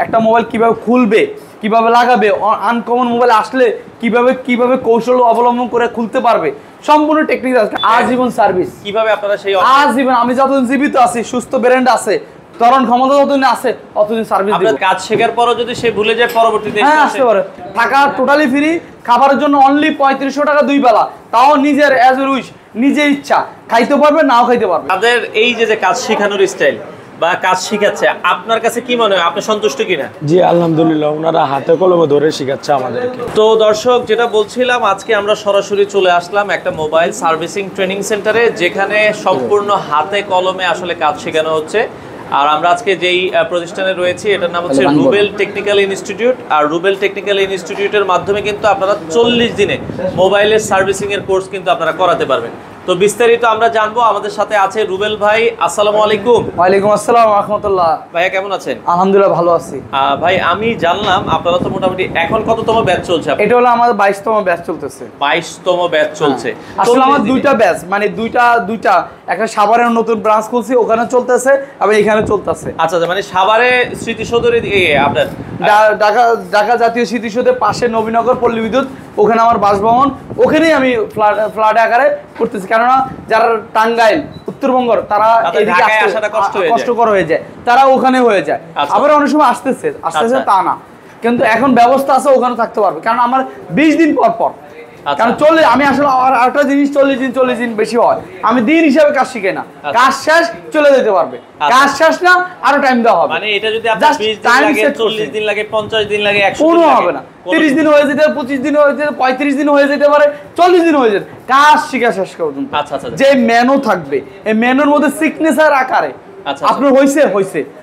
একটা মোবাইল কিভাবে খুলবে, কিভাবে লাগাবে, আনকমন মোবাইল আসলে কিভাবে কৌশল অবলম্বন করে খুলতে পারবে, সম্পূর্ণ টেকনিক আছে। আজীবন সার্ভিস। কিভাবে আপনারা সেই আজীবন, আমি যতদিন জীবিত আছি, সুস্থ ব্র্যান্ড আছে, তরণ ক্ষমতা যতদিন আছে ততদিন সার্ভিস দিব। কাজ শেখার পরও যদি সে ভুলে যায় পরবর্তীতে আসতে পারে। টাকা টোটালি ফ্রি, খাবারের জন্য অনলি 3500 টাকা 2 বেলা, তাও নিজের অ্যাজ উইশ, নিজের ইচ্ছা, খাইতে পারবে নাও খাইতে পারবে। তাদের এই যে কাজ শেখানোর স্টাইল বা কাজ শিখাচ্ছে, আপনার কাছে কি মনে হয়, আপনি সন্তুষ্ট কিনা? জি আলহামদুলিল্লাহ, ওনারা হাতে কলমে ধরে শিখাচ্ছে আমাদেরকে। তো দর্শক, যেটা বলছিলাম, আজকে আমরা সরাসরি চলে আসলাম একটা মোবাইল সার্ভিসিং ট্রেনিং সেন্টারে, যেখানে সম্পূর্ণ হাতে কলমে আসলে কাজ শেখানো হচ্ছে। আর আমরা আজকে যেই প্রতিষ্ঠানে রয়েছি এটার নাম হচ্ছে রুবেল টেকনিক্যাল ইনস্টিটিউট। আর রুবেল টেকনিক্যাল ইনস্টিটিউটের মাধ্যমে কিন্তু আপনারা 40 দিনে মোবাইলের সার্ভিসিং এর কোর্স কিন্তু আপনারা করাতে পারবেন। তো বিস্তারিত আমরা জানবো। আমাদের সাথে আছে রুবেল ভাই। আসসালামু আলাইকুম। ওয়ালাইকুম আসসালাম ওয়া রাহমাতুল্লাহ। ভাইয়া কেমন আছেন? আলহামদুলিল্লাহ ভালো আছি। ভাই, আমি জানলাম আপনারা তো মোটামুটি এখন কততম ব্যাচ চলছে? এটা হলো আমাদের 22তম ব্যাচ চলতেছে। 22তম ব্যাচ চলছে। আসলে আমার দুইটা ব্যাচ, মানে দুইটা একটা সাভারের নতুন ব্রাঞ্চ খুলছি, ওখানে চলতেছে, আবার এখানে চলতেছে। আচ্ছা, মানে সাভারে স্মৃতিসৌধের আপনার ঢাকা জাতীয় স্মৃতিসৌধের পাশে নবীনগর পল্লী বিদ্যুৎ, ওখানে আমার বাসভবন, ওখানেই আমি ফ্ল্যাট আকারে করতেছি। কেননা যারা টাঙ্গাইল, উত্তরবঙ্গর, তারা এদিকে আসতে কষ্টকর হয়ে যায়, তারা ওখানে হয়ে যায়। আবার অনেক সময় আসতেছে তা না, কিন্তু এখন ব্যবস্থা আছে, ওখানে থাকতে পারবে। কারণ আমার 20 দিন পর কারণ আমি আসলে আরেকটা জিনিস 40 দিন বেশি হয়, আমি দিন হিসাবে কাজ শিখে না, কাজ শেষ চলে যেতে পারবে, কাজ শেষ না আরো টাইম দেওয়া হবে। মানে এটা যদি আপনার 20 দিন লাগে, 40 দিন লাগে, 50 দিন লাগে, 100 দিন হবে না। 30 দিন হয়ে যেতে পারে, 25 দিন হয়ে যেতে, 35 দিন হয়ে যেতে পারে, 40 দিন হয়ে যেতে, কাজ শিখা শেষ পর্যন্ত। আচ্ছা, যে মেনু থাকবে, এই মেনুর মধ্যে সিগনেচার আকারে আপনার হইছে,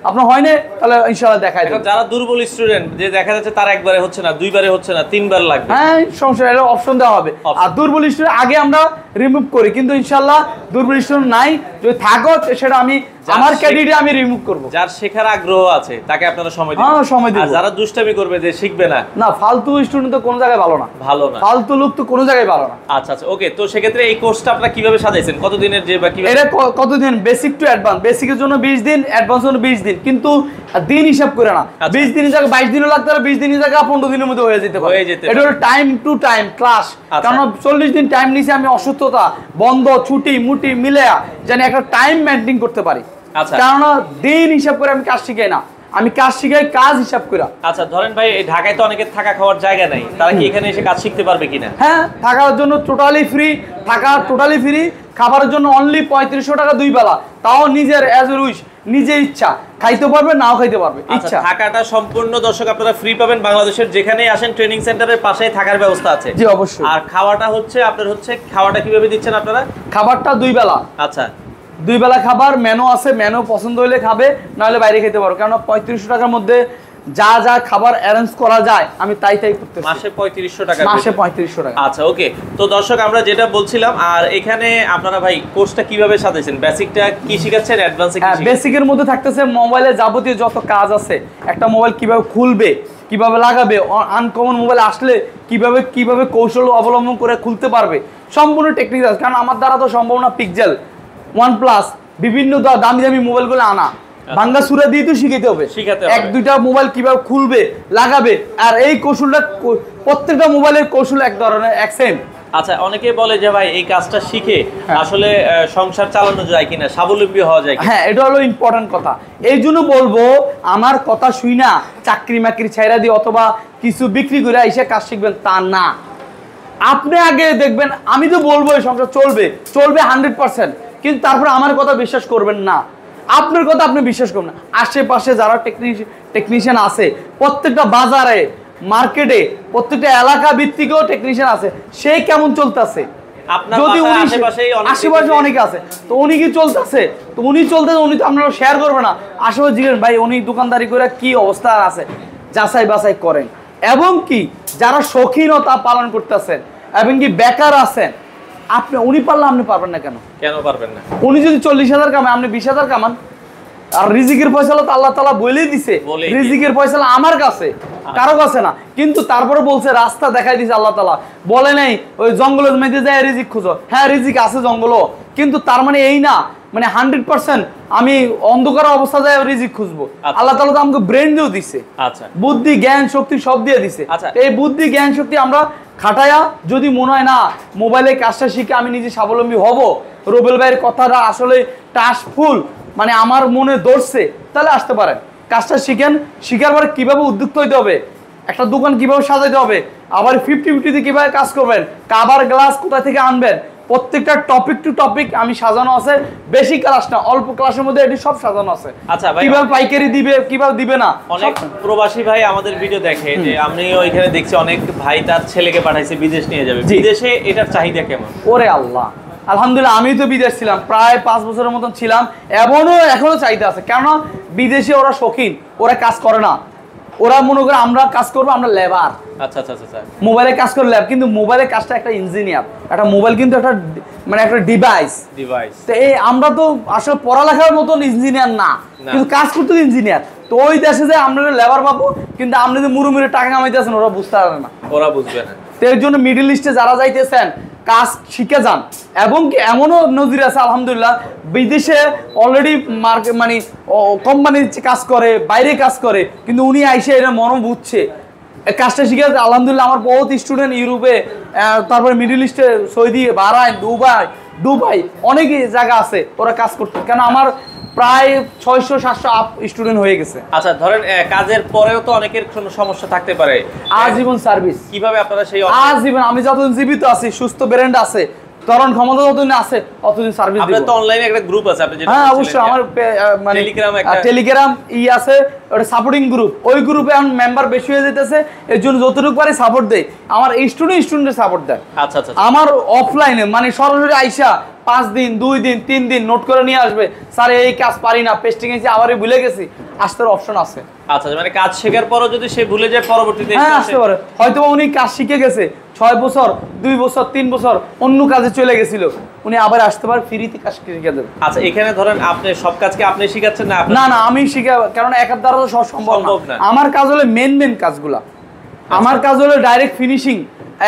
আপনার হয় না, তাহলে ইনশাআল্লাহ দেখাই দেব। যারা দুর্বল স্টুডেন্ট, যে দেখা যাচ্ছে তার একবারে হচ্ছে না, দুইবারে হচ্ছে না, তিনবার লাগবে, হ্যাঁ সমস্যা নাই, অপশন দেওয়া হবে। আর দুর্বল স্টুডেন্ট আগে আমরা রিমুভ করি, কিন্তু ইনশাআল্লাহ দুর্বল স্টুডেন্ট নাই, যদি থাকো সেটা আমি আমার ক্যাডিটে আমি রিমুভ করব। যার শেখার আগ্রহ আছে তাকে আপনারা সময় দিবেন। হ্যাঁ সময় দিব। আর যারা দুষ্টামি করবে যে শিখবে না, ফালতু স্টুডেন্ট তো কোনো জায়গায় ভালো না, ফালতু লোক তো কোনো জায়গায় ভালো না। আচ্ছা, ওকে। তো সেক্ষেত্রে এই কোর্সটা আপনারা কিভাবে সাজাইছেন, কতদিনের যে বা কিভাবে? এটা কতদিন? Basic to advance. বেসিকের জন্য 20 দিন, অ্যাডভান্স জন্য 20 দিন, কিন্তু দিন হিসাব করে না। 20 দিনের জায়গায় 22 দিনও লাগতে পারে, 20 দিনের জায়গায় 15 দিনের মধ্যে হয়ে যেতে পারে। এটা হলো টাইম টু টাইম ক্লাস। কারণ 40 দিন টাইম নিছি আমি, অসুস্থতা, বন্ধ, ছুটি মুটি মিলে জানি একটা টাইম মেইনটেইন করতে পারি। কারণ দিন হিসাব করে আমি কাজ শিখাই না, আমি কাজ শিখাই কাজ হিসাব করে। আচ্ছা, ধরেন ভাই, ঢাকায় তো অনেকের থাকা খাওয়ার জায়গা নাই, তারা কি এখানে এসে কাজ শিখতে পারবে কিনা? হ্যাঁ, থাকার জন্য টোটালি ফ্রি, খাবারের জন্য অনলি 3500 টাকা 2 বেলা, তাও নিজের অ্যাজ উইশ, নিজের ইচ্ছা, খাইতে পারবে নাও খাইতে পারবে, ইচ্ছা। থাকাটা সম্পূর্ণ দর্শক আপনারা ফ্রি পাবেন। বাংলাদেশের যেখানেই আসেন ট্রেনিং সেন্টারের পাশেই থাকার ব্যবস্থা আছে। জি অবশ্যই। আর খাওয়াটা হচ্ছে আপনার খাওয়াটা কিভাবে দিচ্ছেন আপনারা? খাবারটা 2 বেলা। আচ্ছা, 2 বেলা খাবার, মেনু আছে, মেনু পছন্দ হলে খাবে, নাহলে বাইরে খেতে পারো। কারণ 3500 টাকার মধ্যে যা খাবার অ্যারেঞ্জ করা যায় আমি তাই করতে। মাসে 3500 টাকা। মাসে 3500 টাকা। আচ্ছা, ওকে। তো দর্শক, আমরা যেটা বলছিলাম, আর এখানে আপনারা ভাই কোর্সটা কিভাবে সাজাইছেন? বেসিকটা কি শিখাচ্ছেন, অ্যাডভান্সে কি শিখাচ্ছেন? বেসিকের মধ্যে থাকতেছে মোবাইলে যাবতীয় যত কাজ আছে, একটা মোবাইল কিভাবে খুলবে, কিভাবে লাগাবে, আনকমন মোবাইল আসলে কিভাবে কৌশল অবলম্বন করে খুলতে পারবে, সম্পূর্ণ টেকনিক আছে। কারণ আমার দ্বারা তো সম্ভব না পিক্সেল, OnePlus, বিভিন্ন দামি মোবাইলগুলো আনা, বাংলা সুরা দিয়ে তো শিখাতে হবে। 1-2টা মোবাইল কিভাবে খুলবে, লাগাবে, আর এই কৌশলটা প্রত্যেকটা মোবাইলের কৌশল এক ধরনের, এক সেম। আচ্ছা, অনেকে বলে যে ভাই এই কাজটা শিখে আসলে সংসার চালানো যায় কিনা, স্বাবলম্বী হওয়া যায় কিনা? হ্যাঁ, এটা হলো ইম্পর্টেন্ট কথা। এই জন্য বলবো, আমার কথা শুই না চাকরি মাকরি ছাইরা দিয়ে অথবা কিছু বিক্রি করে এসে কাজ শিখবেন তা না। আপনি আগে দেখবেন, আমি তো বলবো এই সংসার চলবে 100%, কিন্তু তারপরে আমার কথা বিশ্বাস করবেন না, আপনার কথা আপনি বিশ্বাস করবেন না। আশেপাশে যারা টেকনিশিয়ান আছে, প্রত্যেকটা বাজারে, মার্কেটে, প্রত্যেকটা এলাকা ভিত্তিকও টেকনিশিয়ান আছে, সে কেমন চলতেছে, যদি উনি আশেপাশে অনেকে আছে, তো উনি কি চলতেছে, তো উনি চলতেছে, উনি তো আপনারা শেয়ার করবে না। আশেপাশে জিজ্ঞেস, ভাই উনি দোকানদারি করে কি অবস্থা আছে, যাচাই বাছাই করেন। এবং কি যারা শৌখিনতা পালন করতেছেন, এবং কি বেকার আছেন, উনি পারলে আপনি পারবেন না। কেন পারবেন না? উনি যদি 40,000 কামায়, আপনি 20,000 কামান। আর রিজিকের ফয়সালা তো আল্লাহ তাআলা বলেই দিছে, রিজিকের ফয়সালা আমার কাছে, কারো কাছে না। কিন্তু তারপরে বলছে রাস্তা দেখাই দিছে আল্লাহ তাআলা, বলে নাই ওই জঙ্গলের মধ্যে যায় রিজিক খুঁজো। হ্যাঁ, রিজিক আছে জঙ্গলও, কিন্তু তার মানে এই না মানে 100% আমি অন্ধকার অবস্থা যায় রিজিক খুঁজবো। আল্লাহ তাআলা তো আমাকে ব্রেন দিয়েও দিছে, আচ্ছা বুদ্ধি জ্ঞান শক্তি সব দিয়ে দিছে। আচ্ছা। এই বুদ্ধি জ্ঞান শক্তি আমরা খাটায়া যদি মনে হয় না মোবাইলে কাজটা শিখে আমি নিজে স্বাবলম্বী হব, রুবেল ভাইয়ের কথাটা আসলে টাচফুল মানে আমার মনে ধরছে, তাহলে আসতে পারেন। কাজটা শিখেন, শিখার পরে কীভাবে উদ্যুক্ত হইতে হবে, একটা দোকান কিভাবে সাজাইতে হবে, আবার 50-50 কিভাবে কাজ করবেন, কাভার গ্লাস কোথা থেকে আনবেন, প্রত্যেকটা টপিক টু টপিক আমি সাজানো আছে। বেশি ক্লাস না, অল্প ক্লাসের মধ্যে এটি সব সাজানো আছে। আচ্ছা ভাই, কিভাবে পাইকারি দিবে, কিভাবে দিবে না। অনেক প্রবাসী ভাই আমাদের ভিডিও দেখে, যে আমিও এখানে দেখছি অনেক ভাই তার ছেলেকে পাঠাইছে বিদেশ নিয়ে যাবে, বিদেশে এটার চাহিদা কেমন? ওরে আল্লাহ, আলহামদুলিল্লাহ আমি তো বিদেশ ছিলাম, প্রায় 5 বছরের মতন ছিলাম, এখনো চাইতে আছে। কেননা বিদেশে ওরা শৌখিন, ওরা কাজ করে না, ওরা মনে করে আমরা কাজ করবো, আমরা লেবার। আচ্ছা আচ্ছা আচ্ছা। মোবাইলে কাজ করে ল্যাব, কিন্তু মোবাইলের কাজটা একটা ইঞ্জিনিয়ার, একটা মোবাইল কিন্তু একটা মানে একটা ডিভাইস। তো এই আমরা তো আসলে পড়ালেখার মতন ইঞ্জিনিয়ার না, কিন্তু কাজ করতে ইঞ্জিনিয়ার। তো ওই দেশে যে আমরা লেবার পাবো, কিন্তু আপনি যে মুড়ে টাকা কামাইতেছেন ওরা বুঝতে পারে না, ওরা বুঝবে না। তো এর জন্য মিডল ইস্টে যারা যাইতেছেন কাজ শিখে যান। এবং কি এমনও নজির আছে আলহামদুলিল্লাহ, বিদেশে অলরেডি মার্কেট মানে কোম্পানির কাজ করে, বাইরে কাজ করে, কিন্তু উনি আইসে এটা মন বুঝছে, কাজটা শিখে আলহামদুলিল্লাহ। আমার বহুত স্টুডেন্ট ইউরোপে, তারপরে মিডল ইস্টে, সৌদি, বাহরাইন, দুবাই অনেক জায়গা আছে ওরা কাজ করতে। কেন আমার প্রায় 600-700 আপ স্টুডেন্ট হয়ে গেছে। আচ্ছা ধরেন কাজের পরেও তো অনেকের কোনো সমস্যা থাকতে পারে, আজীবন সার্ভিস। কিভাবে আপনারা সেই আজীবন আমি যতদিন জীবিত আছি, সুস্থ ব্রেন্ড আছে, তরণ ক্ষমতা যতদিন আছে ততদিন সার্ভিস দিব। আপনাদের তো অনলাইনে একটা গ্রুপ আছে, আপনি যেটা হ্যাঁ অবশ্যই, আমার মানে টেলিগ্রাম আছে, ওটা সাপোর্টিং গ্রুপ। ওই গ্রুপে এখন মেম্বার বেশি হয়ে যেতেছে, এর জন্য যতটুকু পারে সাপোর্ট দেয়। আমার স্টুডেন্টের সাপোর্ট দেয়। আচ্ছা আচ্ছা। আমার অফলাইনে মানে সরাসরি আইসা 5 দিন 2 দিন 3 দিন নোট করে নিয়ে আসবে, স্যার এই কাজ পারি না, পেস্টিং এসে আবারই ভুলে গেছি, আসতে অপশন আছে। আচ্ছা, মানে কাজ শেখার পরও যদি সে ভুলে যায় পরবর্তীতে হ্যাঁ আসতে পারে। হয়তো উনি কাজ শিখে গেছে 6 বছর, 2 বছর, 3 বছর অন্য কাজে চলে গেছিল, উনি আবার আসতে পারে, ফ্রিতে কাজ শিখে দেবে। আচ্ছা, এখানে ধরেন আপনি সব কাজকে আপনি শিখাচ্ছেন না? না না, আমি শিখা, কারণ একার দ্বারা তো সব সম্ভব না। আমার কাজ হলো মেন কাজগুলা, আমার কাজ হলো ডাইরেক্ট ফিনিশিং।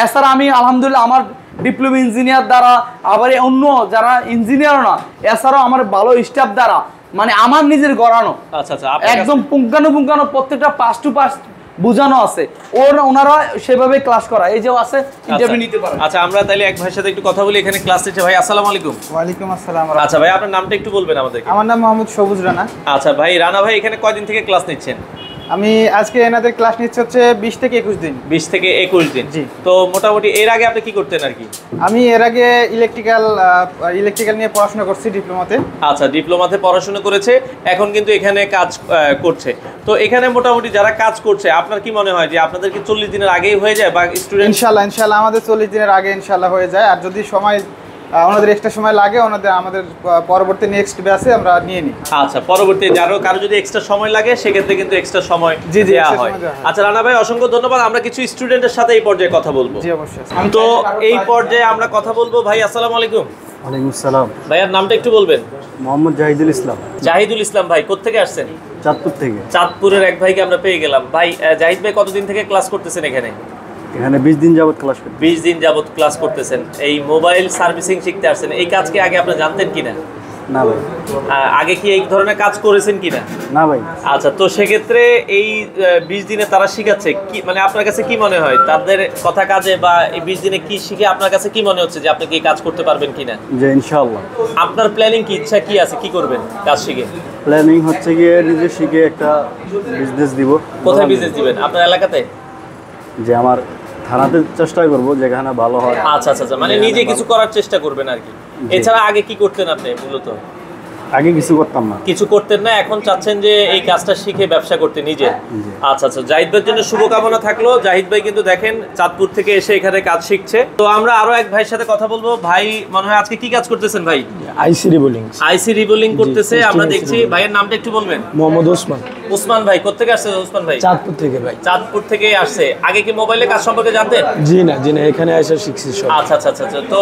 এছাড়া আমি আলহামদুলিল্লাহ আমার ডিপ্লোমা ইঞ্জিনিয়ার দ্বারা, আবার অন্য যারা ইঞ্জিনিয়ার না, এছাড়াও আমার ভালো স্টাফ দ্বারা, মানে আমার নিজের গড়ানো। আচ্ছা আচ্ছা, একদম পুঙ্খানুপুঙ্খানু প্রত্যেকটা পাস টু পাস বুঝানো আছে, ওনারা সেভাবে ক্লাস করা। এই যে আছে, ইন্টারভিউ নিতে পারে। আচ্ছা, আমরা তাহলে এক ভাইয়ের সাথে একটু কথা বলি। এখানে ক্লাস নিচ্ছে ভাই। আসসালামু আলাইকুম। ওয়ালাইকুম আসসালাম। আচ্ছা ভাই, আপনার নামটা একটু বলবেন আমাদেরকে? আমার নাম মোহাম্মদ সবুজ রানা। আচ্ছা ভাই, রানা ভাই এখানে কয়দিন থেকে ক্লাস নিচ্ছেন? আমি আজকে এনাদের ক্লাস নিচ্ছে হচ্ছে 20 থেকে 21 দিন। 20 থেকে 21 দিন। জি। তো মোটামুটি এর আগে আপনি কি করতেন আর কি? আমি এর আগে ইলেকট্রিক্যাল নিয়ে পড়াশোনা করছি ডিপ্লোমাতে। আচ্ছা, ডিপ্লোমাতে পড়াশোনা করেছে, এখন কিন্তু এখানে কাজ করছে। তো এখানে মোটামুটি যারা কাজ করছে, আপনার কি মনে হয় যে আপনাদের কি 40 দিনের আগেই হয়ে যায় বা স্টুডেন্ট? ইনশাআল্লাহ আমাদের 40 দিনের আগে ইনশাআল্লাহ হয়ে যায়। আর যদি সময় ওনাদের এক্সট্রা সময় লাগে, আমাদের পরবর্তী নেক্সট ব্যাচে আমরা নিয়ে নিই। আচ্ছা, পরবর্তী কারো যদি এক্সট্রা সময় লাগে সেক্ষেত্রে কিন্তু এক্সট্রা সময় দেওয়া হয়। আচ্ছা রানা ভাই, অসংখ্য ধন্যবাদ। আমরা কিছু স্টুডেন্টের সাথে এই পর্যায়ে কথা বলবো। জি অবশ্যই। তো এই পর্যায়ে আমরা কথা বলবো। ভাই আসসালামু আলাইকুম। ওয়ালাইকুম আসসালাম। ভাইয়ার নামটা একটু বলবেন? মোহাম্মদ জাহিদুল ইসলাম। জাহিদুল ইসলাম ভাই, কোত্থেকে আসছেন? চাঁদপুর থেকে। চাঁদপুরের এক ভাইকে আমরা পেয়ে গেলাম। ভাই জাহিদ ভাই কতদিন থেকে ক্লাস করতেছেন এখানে? এখানে 20 দিন যাবত ক্লাস করতেছি। 20 দিন যাবত ক্লাস করতেছেন। এই মোবাইল সার্ভিসিং শিখতে আসছেন। এই কাজকে আগে আপনি জানতেন কিনা? না ভাই। আগে কি এই ধরনের কাজ করেছেন কিনা? না ভাই। আচ্ছা, তো সেক্ষেত্রে এই 20 দিনে তারা শিখাচ্ছে কি, মানে আপনার কাছে কি মনে হয় তাদের কথা কাজে বা এই 20 দিনে কি শিখে আপনার কাছে কি মনে হচ্ছে যে আপনি কি কাজ করতে পারবেন কিনা? যে ইনশাআল্লাহ। আপনার প্ল্যানিং কি, ইচ্ছা কি আছে, কি করবেন কাজ শিখে? প্ল্যানিং হচ্ছে গিয়ে নিজে শিখে একটা বিজনেস দিব। কোথায় বিজনেস দিবেন? আপনার এলাকাতে? যে আমার থানাতে চেষ্টা করব, যেখানে ভালো হয়। আচ্ছা আচ্ছা, মানে নিজে কিছু করার চেষ্টা করবেন আর কি। এছাড়া আগে কি করতেন আপনি মূলত? আগে কিছু করতাম না। কিছু করতেন না, এখন চাচ্ছেন যে এই কাজটা শিখে ব্যবসা করতে নিজে। আচ্ছা আচ্ছা, জাহিদ ভাইয়ের জন্য শুভকামনা থাকলো। জাহিদ ভাই কিন্তু দেখেন চাঁদপুর থেকে এসে এখানে কাজ শিখছে। তো আমরা আরো এক ভাইয়ের সাথে কথা বলবো। ভাই মনে হয় আজকে কি কাজ করতেছেন ভাই? আইসি রিবোলিং। আইসি রিবোলিং করতেছে আমরা দেখছি। ভাইয়ের নামটা একটু বলবেন? মোহাম্মদ ওসমান। ওসমান ভাই কোথা থেকে আসছে? ওসমান ভাই চাঁদপুর থেকে ভাই। চাঁদপুর থেকে আসছে। আগে কি মোবাইলে কাজ সম্পর্কে জানতেন? জি না, এখানে এসে শিখছি সব। আচ্ছা আচ্ছা আচ্ছা। তো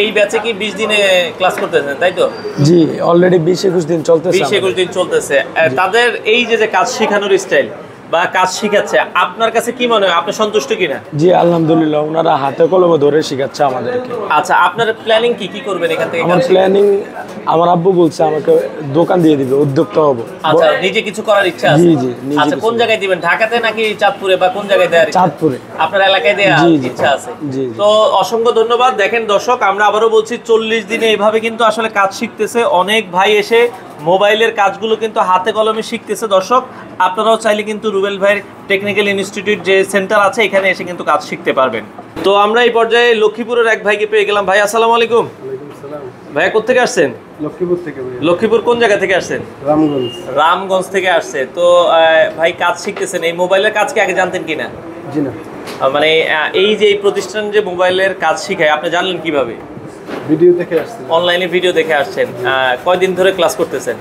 এই ব্যাচে কি 20 দিনে ক্লাস করতেছেন তাই তো? জি, অলরেডি 20-21 দিন চলতেছে। 20-21 দিন চলতেছে। তাদের এই যে কাজ শেখানোর স্টাইল, বা কাজ শিখাচ্ছে, আপনার কাছে কি মনে হয়, আপনি সন্তুষ্ট কিনা? জি আলহামদুলিল্লাহ, ওনারা হাতে কলমে ধরে শিখাচ্ছে আমাদেরকে। আচ্ছা, আপনার প্ল্যানিং কি কি করবেন এখান থেকে? আমার প্ল্যানিং, আমার আব্বু বলছে আমাকে দোকান দিয়ে দিবে, উদ্যোক্তা হবো। আচ্ছা, নিজে কিছু করার ইচ্ছা আছে? জি, জি, নিজে আচ্ছা, কোন কিছু। জায়গায় দিবেন, ঢাকাতে নাকি চাঁদপুরে, বা কোন জায়গায় দেওয়ার ইচ্ছা? চাঁদপুরে। আপনার এলাকায় দেওয়ার জি, জি। ইচ্ছা আছে? জি, জি। তো অসংখ্য ধন্যবাদ। দেখেন দর্শক, আমরা আবারও বলছি 40 দিনে এভাবে কিন্তু আসলে কাজ শিখতেছে অনেক ভাই, এসে মোবাইলের কাজগুলো কিন্তু হাতে কলমে শিখতেছে। দর্শক, আপনারাও চাইলে কিন্তু রুবেল ভাইয়ের টেকনিক্যাল ইনস্টিটিউট যে সেন্টার আছে, এখানে এসে কিন্তু কাজ শিখতে পারবেন। তো আমরা এই পর্যায়ে লক্ষ্মীপুরের এক ভাইকে পেয়ে গেলাম। ভাই আসসালামু আলাইকুম। ভাইয়া কোথেকে আসছেন? লক্ষ্মীপুর থেকে। লক্ষ্মীপুর কোন জায়গা থেকে আসছেন? রামগঞ্জ। রামগঞ্জ থেকে আসছে। তো ভাই কাজ শিখতেছেন, এই মোবাইলের কাজ কি আগে জানতেন কিনা? জি না, মানে এই যে এই প্রতিষ্ঠান যে মোবাইলের কাজ শিখায়, আপনি জানলেন কিভাবে? ভিডিও দেখে আসছি। অনলাইনে ভিডিও দেখে আসছেন। কয়দিন ধরে ক্লাস করতেছেন?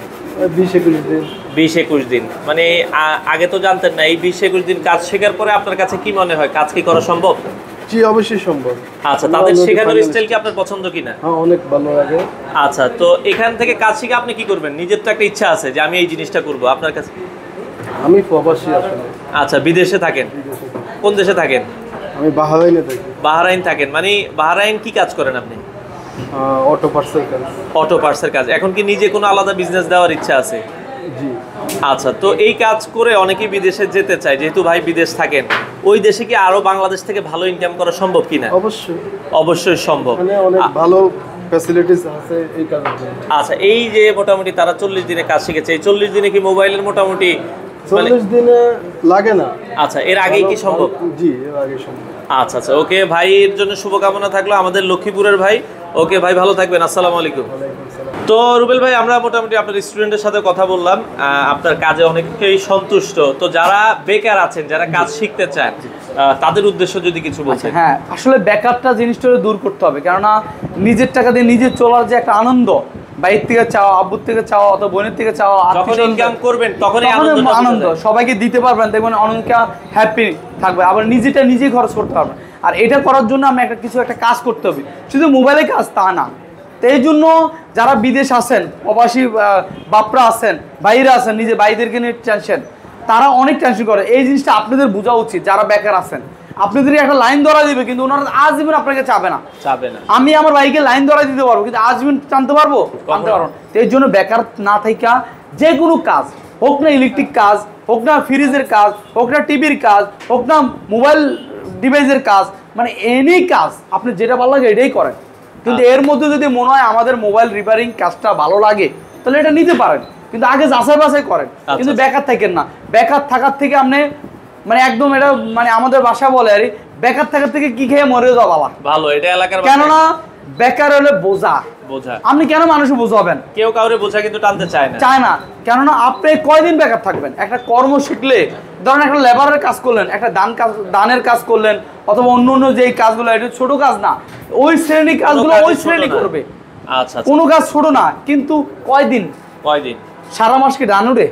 20-21 দিন। 20-21 দিন। মানে আগে তো জানতেন না, এই 20-21 দিন কাজ শেখার পরে আপনার কাছে কি মনে হয়, কাজ কি করা সম্ভব? জি অবশ্যই সম্ভব। আচ্ছা, তাদের শেখানোর স্টাইল কি আপনার পছন্দ কিনা? হ্যাঁ, অনেক ভালো লাগে। আচ্ছা, তো এখান থেকে কাজ শিখে আপনি কি করবেন? নিজের তো একটা ইচ্ছা আছে যে আমি এই জিনিসটা করব, আপনার কাছে? আমি প্রবাসী আসলে। আচ্ছা, বিদেশে থাকেন? কোন দেশে থাকেন? আমি বাহারাইনে থাকি। বাহরাইন থাকেন। মানে বাহরাইন কি কাজ করেন আপনি? অটো পার্সেল কাজ। অটো পার্টসের কাজ। এখন কি নিজে কোনো আলাদা বিজনেস দেওয়ার ইচ্ছা আছে? জি। আচ্ছা, তো এই কাজ করে অনেকেই বিদেশে যেতে চায়, যেহেতু ভাই বিদেশ থাকেন, ওই দেশে কি আরো বাংলাদেশ থেকে ভালো ইনকাম করা সম্ভব কিনা? অবশ্যই। অবশ্যই সম্ভব। মানে অনেক ভালো ফ্যাসিলিটিস আছে এই কাজের জন্য। আচ্ছা, এই যে মোটামুটি তারা 40 দিনে কাজ শিখেছে, এই 40 দিনে কি মোবাইলের মোটামুটি 40 দিনে লাগে না। আচ্ছা, এর আগেই কি সম্ভব? জি, এর আগে সম্ভব। আচ্ছা আচ্ছা, ওকে ভাইয়ের জন্য শুভকামনা থাকলো, আমাদের লক্ষ্মীপুরের ভাই। ওকে ভাই, ভালো থাকবেন। আসসালামু আলাইকুম। তো রুবেল ভাই, আমরা মোটামুটি আপনার স্টুডেন্টের সাথে কথা বললাম, আপনার কাজে অনেকেই সন্তুষ্ট। তো যারা বেকার আছেন, যারা কাজ শিখতে চান, তাদের উদ্দেশ্য যদি কিছু বলছেন। হ্যাঁ, আসলে বেকারটা জিনিসটা দূর করতে হবে, কেননা নিজের টাকা দিয়ে নিজে চলার যে একটা আনন্দ, ভাইয়ের থেকে চাওয়া, আব্বুর থেকে চাওয়া, অথবা বোনের থেকে চাওয়া, যখন ইনকাম করবেন তখনই আনন্দ সবাইকে দিতে পারবেন, দেখবেন অনেকে হ্যাপি থাকবে, আবার নিজেটা নিজেই খরচ করতে পারবেন। আর এটা করার জন্য আমি একটা কাজ করতে হবে, শুধু মোবাইলে কাজ তা না। তো এই জন্য যারা বিদেশ আছেন, প্রবাসী বাপরা আছেন, ভাইরা আছেন, নিজে ভাইদেরকে নিয়ে টেনশন, তারা অনেক টেনশন করে। এই জিনিসটা আপনাদের বোঝা উচিত। যারা বেকার আছেন, আপনাদের একটা লাইন ধরা দিবে, কিন্তু ওনারা আজীবন আপনাকে চাবে না। আমি আমার ভাইকে লাইন ধরা দিতে পারবো, কিন্তু আজীবন টানতে পারবো? টানতে পারবো। তো এই জন্য বেকার না থাকা যে কোনো কাজ, হোক না ইলেকট্রিক কাজ, হোক না ফ্রিজের কাজ, হোক না টিভির কাজ, হোক না মোবাইল ডিভাইসের কাজ, মানে এনি কাজ আপনি যেটা ভালো লাগে এটাই করেন। কিন্তু এর মধ্যে যদি মনে হয় আমাদের মোবাইল রিপেয়ারিং কাজটা ভালো লাগে, তাহলে এটা নিতে পারেন, কিন্তু আগে যাচাই বাছাই করেন। কিন্তু বেকার থাকেন না। বেকার থাকার থেকে আপনি মানে একদম এটা মানে আমাদের ভাষা বলে আর বেকার থাকার থেকে কি খেয়ে মরে যাওয়া ভালো। এটা এলাকার কেননা বেকার হলে বোঝা। আপনি কেন মানুষ বোঝাবেন? কেউ কাউরে বোঝা কিন্তু টানতে চায় না। কেননা আপনি কয়দিন বেকার থাকবেন? একটা কর্ম শিখলে, ধরেন একটা লেবারের কাজ করলেন, একটা দানের কাজ করলেন, অথবা অন্য অন্য যে কাজগুলো, এটা ছোট কাজ না। ওই শ্রেণী কাজগুলো ওই শ্রেণী করবে। আচ্ছা, কোনো কাজ ছোট না। কিন্তু কয়দিন? সারা মাস কি ধান উঠে?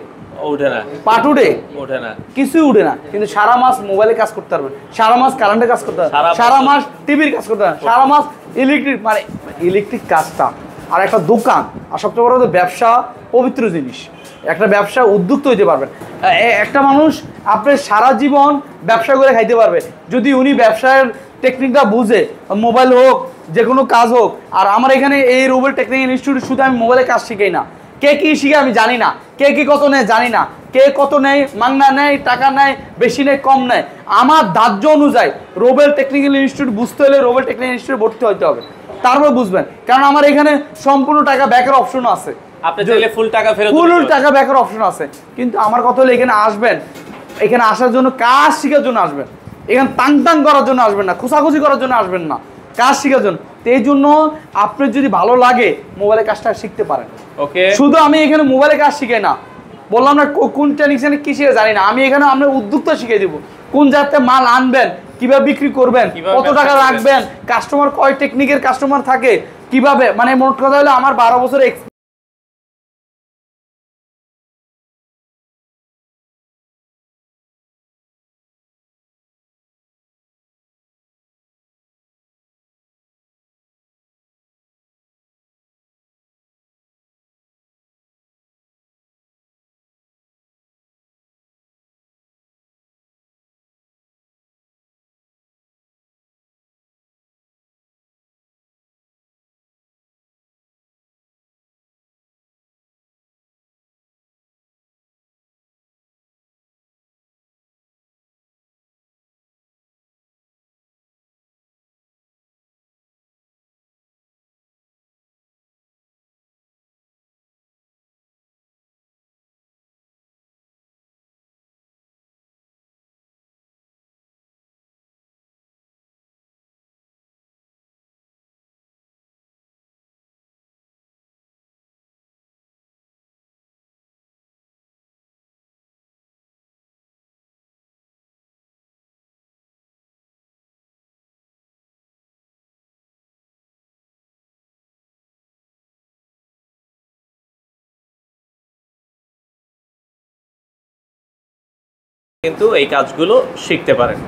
ওঠে না। পাট উঠে? ওঠে না। কিছুই উঠে না। কিন্তু সারা মাস মোবাইলে কাজ করতে পারবেন, সারা মাস কারেন্টের কাজ করতে পারবেন, সারা মাস টিভির কাজ করতে পারবেন, সারা মাস ইলেকট্রিক, মানে ইলেকট্রিক কাজটা। আর একটা দোকান, আর সবচেয়ে বড় কথা ব্যবসা পবিত্র জিনিস। একটা ব্যবসা উদ্যোক্তা হইতে পারবেন। একটা মানুষ আপনার সারা জীবন ব্যবসা করে খাইতে পারবে যদি উনি ব্যবসার টেকনিকটা বুঝে, মোবাইল হোক, যে কোনো কাজ হোক। আর আমার এখানে এই রুবেল টেকনিক ইনস্টিটিউট শুধু আমি মোবাইলে কাজ শিখাই না, কে কী শিখে আমি জানি না, কে কী কত নেয় জানি না, কে কত নেয়, মাংনা নেয়, টাকা নেয়, বেশি নেয়, কম নেয়। আমার ধার্য অনুযায়ী রুবেল টেকনিক্যাল ইনস্টিটিউট বুঝতে হলে রুবেল টেকনিক্যাল ইনস্টিটিউট ভর্তি হতে হবে, তারপরে বুঝবেন। কারণ আমার এখানে সম্পূর্ণ টাকা ব্যাকের অপশন আছে, আপনি চাইলে ফুল টাকা ব্যাকের অপশন আছে। কিন্তু আমার কথা হলো এখানে আসবেন, এখানে আসার জন্য কাজ শেখার জন্য আসবেন, এখানে টাং করার জন্য আসবেন না, খুশাখুশি করার জন্য আসবেন না, কাজ শেখার জন্য। তো এই জন্য আপনার যদি ভালো লাগে মোবাইলে কাজটা শিখতে পারেন। শুধু আমি এখানে মোবাইলে কাজ শিখাই না, বললাম না কোন টেকনিশিয়ানে কি শিখে জানি না, আমি এখানে আপনার উদ্যোক্তা শিখিয়ে দিব। কোন জায়গাতে মাল আনবেন, কিভাবে বিক্রি করবেন, কত টাকা রাখবেন, কাস্টমার কয় টেকনিকের কাস্টমার থাকে, কিভাবে, মানে মোট কথা হলো আমার 12 বছর কিন্তু এই কাজগুলো শিখতে পারেন।